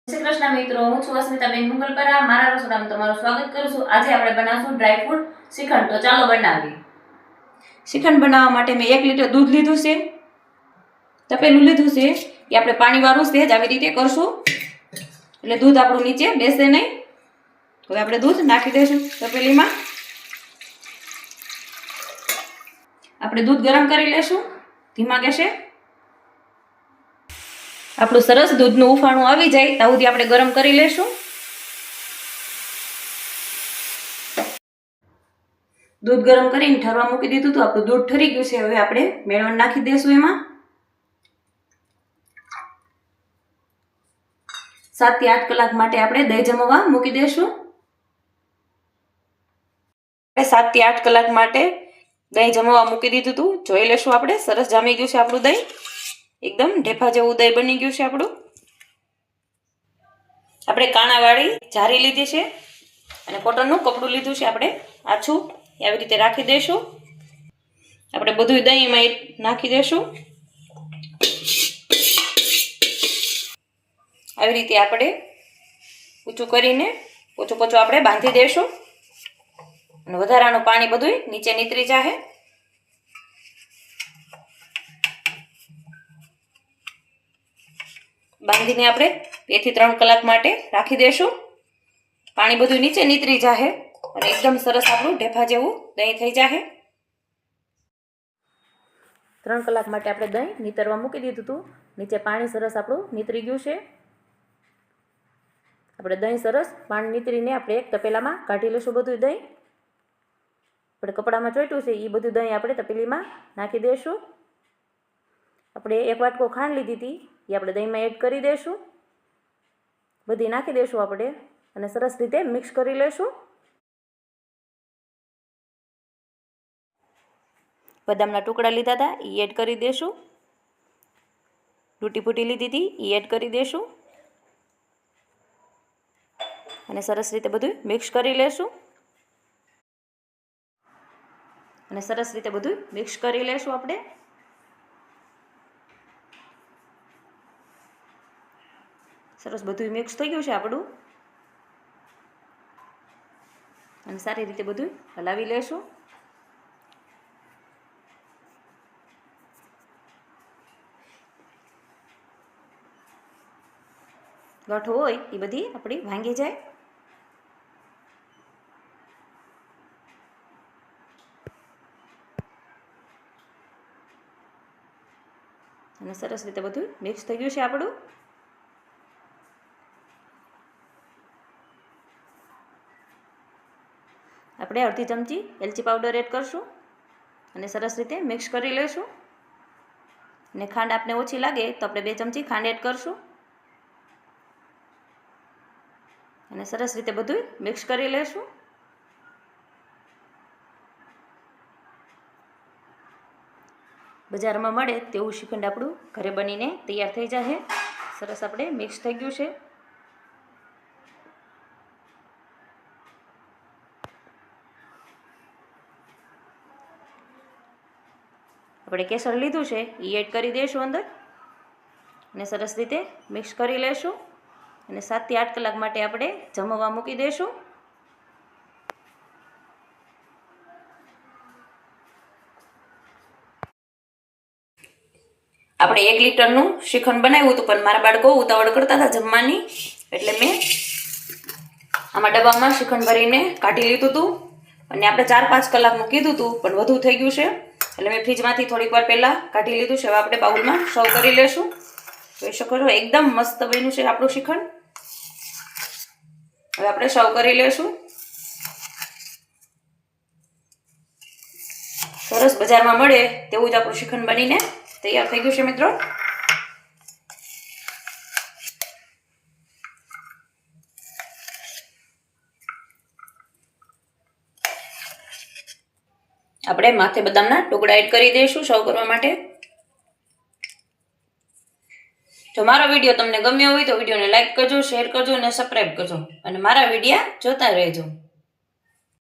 શ્રી કૃષ્ણ મિત્રો, હું છું અસ્મિતાબેન મુગલપરા. મારા રસોડામાં તમારું સ્વાગત કરું છું. આજે આપણે બનાવશું ડ્રાય ફ્રૂટ શ્રીખંડ. તો ચાલો બનાવીએ. શ્રીખંડ બનાવવા માટે મેં 1 લીટર દૂધ લીધું છે. તપેલું લીધું છે એ આપણે પાણીવાળું છે જ આવી રીતે કરશું એટલે દૂધ આપણું નીચે બેસે નહીં. હવે આપણે દૂધ નાખી દઈશું તપેલીમાં. આપણે દૂધ ગરમ કરી લેશું ધીમા ગેસે. આપણું સરસ દૂધનું ઉફાણું આવી જાય ત્યાં સુધી આપણે ગરમ કરી લેશું. દૂધ ગરમ કરીને ઠરવા મૂકી દીધું તો આપણું દૂધ ઠરી ગયું છે. હવે આપણે મેળવણ નાખી દઈશું એમાં. 7 થી 8 કલાક માટે આપણે દહીં જમવા મૂકી દઈશું. 7 થી 8 કલાક માટે દહીં જમવા મૂકી દીધું હતું. જોઈ લેશું આપણે. સરસ જામી ગયું છે આપણું દહીં. એકદમ ઢેફા જેવું દહીં બની ગયું છે આપણું. આપણે કાણાવાળી જારી લીધી છે અને કોટનનું કપડું લીધું છે. આપણે આછું આવી રીતે રાખી દઈશું. આપણે બધું દહીં એમાં નાખી દઈશું. આવી રીતે આપણે ઊંચું કરીને પોચું પોચું આપણે બાંધી દઈશું અને વધારાનું પાણી બધું નીચે નીતરી જાહે. બાંધીને આપણે 2 થી 3 કલાક માટે રાખી દઈશું. પાણી બધું નીચે નીતરી જાહે અને એકદમ સરસ આપણું ઢેફા જેવું દહીં થઈ જાહે. 3 કલાક માટે આપણે દહીં નીતરવા મૂકી દીધું હતું. નીચે પાણી સરસ આપણું નીતરી ગયું છે. આપણે દહીં સરસ પાણી નીતરીને આપણે એક તપેલામાં કાઢી લઈશું. બધું દહીં આપણે કપડામાં ચોટ્યું છે એ બધું દહીં આપણે તપેલીમાં નાખી દઈશું. આપણે 1 વાટકો ખાંડ લીધી હતી એ આપણે દહીંમાં એડ કરી દઈશું. બધી નાખી દઈશું આપણે અને સરસ રીતે મિક્સ કરી લઈશું. બદામના ટુકડા લીધા હતા એ એડ કરી દઈશું. તૂટી ફૂટી લીધી હતી એ એડ કરી દઈશું અને સરસ રીતે બધું મિક્સ કરી લઈશું. અને સરસ રીતે બધું મિક્સ કરી લઈશું આપણે. સરસ બધું મિક્સ થઈ ગયું છે આપણું અને સારી રીતે બધું હલાવી લેશું. ગાંઠો હોય એ બધી આપણી ભાંગી જાય. અને સરસ રીતે બધું મિક્સ થઈ ગયું છે આપણું. આપણે અડધી ચમચી એલચી પાવડર એડ કરશું અને સરસ રીતે મિક્સ કરી લઈશું. અને ખાંડ આપને ઓછી લાગે તો આપણે 2 ચમચી ખાંડ એડ કરશું અને સરસ રીતે બધું મિક્સ કરી લઈશું. બજારમાં મળે તેવું શ્રીખંડ આપણું ઘરે બનીને તૈયાર થઈ જશે. સરસ આપણે મિક્સ થઈ ગયું છે. આપણે કેસર લીધું છે એ એડ કરી દઈશું અંદર અને સરસ રીતે મિક્સ કરી લઈશું અને 7 થી 8 કલાક માટે આપણે જમવા મૂકી દઈશું. આપણે 1 લીટરનું શ્રીખંડ બનાવ્યું હતું પણ મારા બાળકો ઉતાવળ કરતા હતા જમવાની એટલે મેં આમાં ડબ્બામાં શ્રીખંડ ભરીને કાઢી લીધું હતું. અને આપણે 4-5 કલાકનું કીધું હતું પણ વધુ થઈ ગયું છે એટલે મેં ફ્રીજમાંથી થોડીક વાર પહેલાં કાઢી લીધું છે. હવે આપણે બાઉલમાં સર્વ કરી લેશું. જોઈ શકો છો એકદમ મસ્ત બન્યું છે આપણું શ્રીખંડ. હવે આપણે સર્વ કરી લેશું. સરસ બજારમાં મળે તેવું જ આપણું શ્રીખંડ બનીને તૈયાર થઈ ગયું છે મિત્રો. આપણે માથે બદામના ટુકડા એડ કરી દઈશું સર્વ કરવા માટે. જો મારો વિડીયો તમને ગમ્યો હોય તો વિડીયોને લાઈક કરજો, શેર કરજો અને સબસ્ક્રાઈબ કરજો અને મારા વિડીયો જોતા રહેજો.